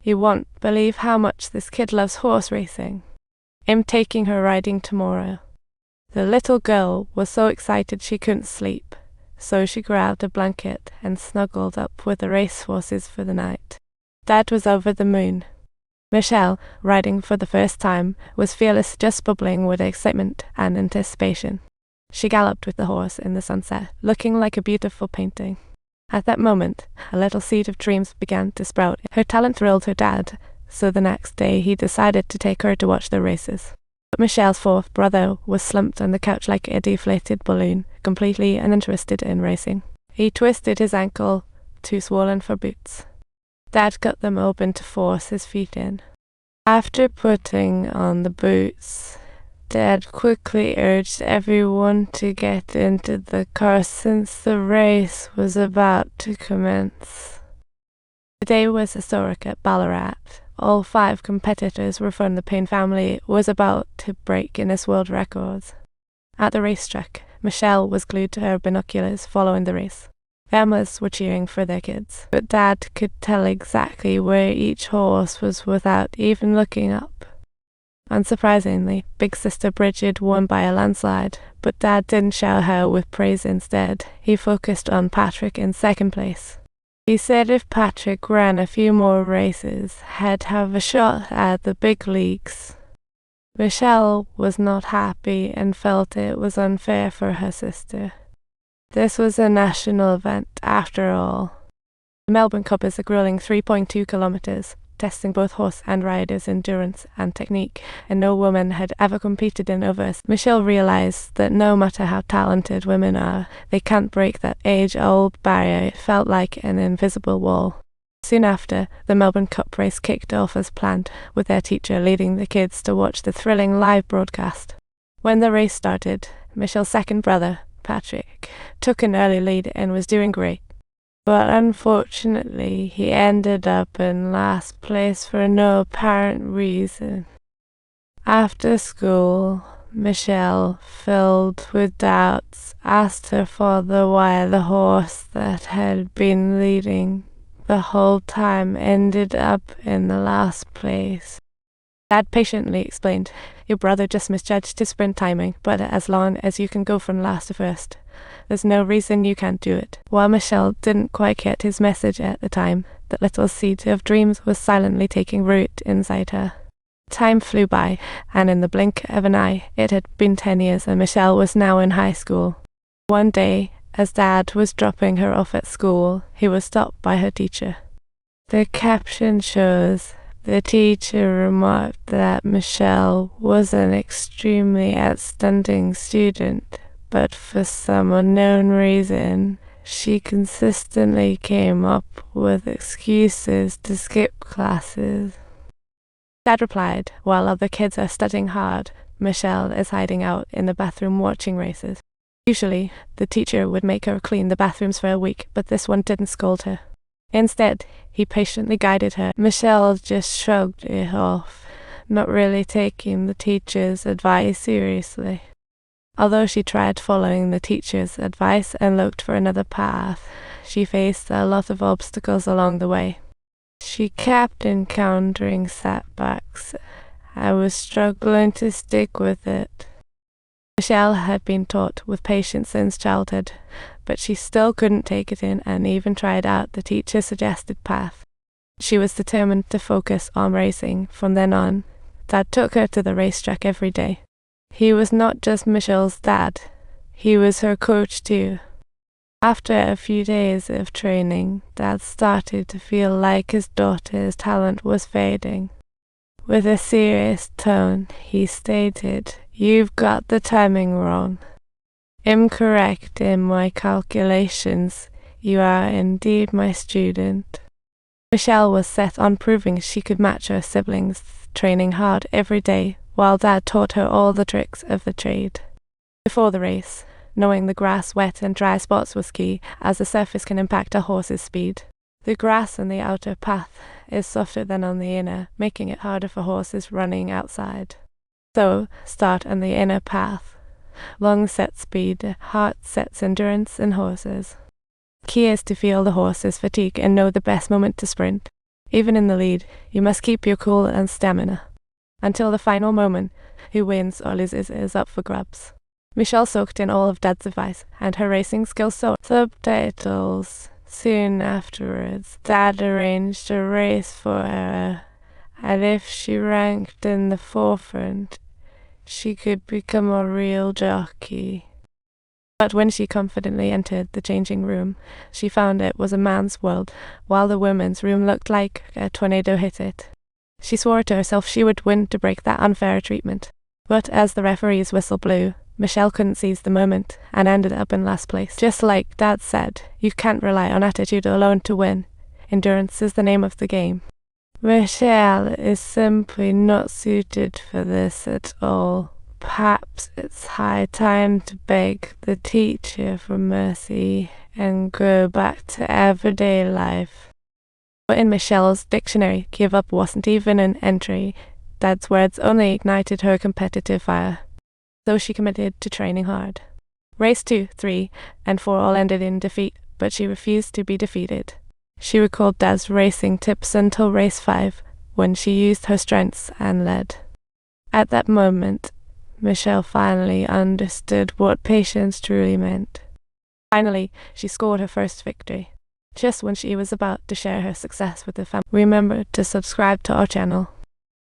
You won't believe how much this kid loves horse racing. I'm taking her riding tomorrow." The little girl was so excited she couldn't sleep, so she grabbed a blanket and snuggled up with the racehorses for the night. Dad was over the moon. Michelle, riding for the first time, was fearless, just bubbling with excitement and anticipation. She galloped with the horse in the sunset, looking like a beautiful painting. At that moment, a little seed of dreams began to sprout. Her talent thrilled her dad, so the next day he decided to take her to watch the races. But Michelle's fourth brother was slumped on the couch like a deflated balloon, completely uninterested in racing. He twisted his ankle, too swollen for boots. Dad cut them open to force his feet in. After putting on the boots, Dad quickly urged everyone to get into the car since the race was about to commence. The day was historic at Ballarat. All 5 competitors were from the Payne family, was about to break Guinness World Records. At the racetrack, Michelle was glued to her binoculars following the race. Families were cheering for their kids, but Dad could tell exactly where each horse was without even looking up. Unsurprisingly, big sister Bridget won by a landslide, but Dad didn't shower her with praise instead. He focused on Patrick in second place. He said if Patrick ran a few more races, he'd have a shot at the big leagues. Michelle was not happy and felt it was unfair for her sister. This was a national event, after all. The Melbourne Cup is a grueling 3.2 kilometres, testing both horse and riders' endurance and technique, and no woman had ever competed in over. Michelle realised that no matter how talented women are, they can't break that age-old barrier. It felt like an invisible wall. Soon after, the Melbourne Cup race kicked off as planned, with their teacher leading the kids to watch the thrilling live broadcast. When the race started, Michelle's second brother, Patrick, took an early lead and was doing great. But unfortunately, he ended up in last place for no apparent reason. After school, Michelle, filled with doubts, asked her father why the horse that had been leading the whole time ended up in the last place. Dad patiently explained, "Your brother just misjudged his sprint timing, but as long as you can go from last to first, there's no reason you can't do it." While Michelle didn't quite get his message at the time, the little seed of dreams was silently taking root inside her. Time flew by, and in the blink of an eye, it had been 10 years, and Michelle was now in high school. One day, as Dad was dropping her off at school, he was stopped by her teacher. The caption shows, "The teacher remarked that Michelle was an extremely outstanding student, but for some unknown reason, she consistently came up with excuses to skip classes." Dad replied, "While other kids are studying hard, Michelle is hiding out in the bathroom watching races." Usually, the teacher would make her clean the bathrooms for a week, but this one didn't scold her. Instead, he patiently guided her. Michelle just shrugged it off, not really taking the teacher's advice seriously. Although she tried following the teacher's advice and looked for another path, she faced a lot of obstacles along the way. She kept encountering setbacks. I was struggling to stick with it. Michelle had been taught with patience since childhood, but she still couldn't take it in and even tried out the teacher's suggested path. She was determined to focus on racing from then on. Dad took her to the racetrack every day. He was not just Michelle's dad, he was her coach too. After a few days of training, Dad started to feel like his daughter's talent was fading. With a serious tone, he stated, "You've got the timing wrong. Incorrect in my calculations. You are indeed my student." Michelle was set on proving she could match her siblings, training hard every day, while Dad taught her all the tricks of the trade. Before the race, knowing the grass, wet and dry spots was key, as the surface can impact a horse's speed. The grass on the outer path is softer than on the inner, making it harder for horses running outside. So, start on the inner path. Long sets speed, hard sets endurance in horses. Key is to feel the horse's fatigue and know the best moment to sprint. Even in the lead, you must keep your cool and stamina. Until the final moment, who wins or loses is up for grabs. Michelle soaked in all of Dad's advice, and her racing skills soared. Subtitles. Soon afterwards, Dad arranged a race for her, and if she ranked in the forefront, she could become a real jockey. But when she confidently entered the changing room, she found it was a man's world, while the women's room looked like a tornado hit it. She swore to herself she would win to break that unfair treatment. But as the referee's whistle blew, Michelle couldn't seize the moment and ended up in last place. Just like Dad said, you can't rely on attitude alone to win. Endurance is the name of the game. Michelle is simply not suited for this at all. Perhaps it's high time to beg the teacher for mercy and go back to everyday life. But in Michelle's dictionary, give up wasn't even an entry. Dad's words only ignited her competitive fire. So she committed to training hard. Race 2, 3, and 4 all ended in defeat, but she refused to be defeated. She recalled Dad's racing tips until race 5, when she used her strengths and led. At that moment, Michelle finally understood what patience truly meant. Finally, she scored her first victory. Just when she was about to share her success with the family. Remember to subscribe to our channel.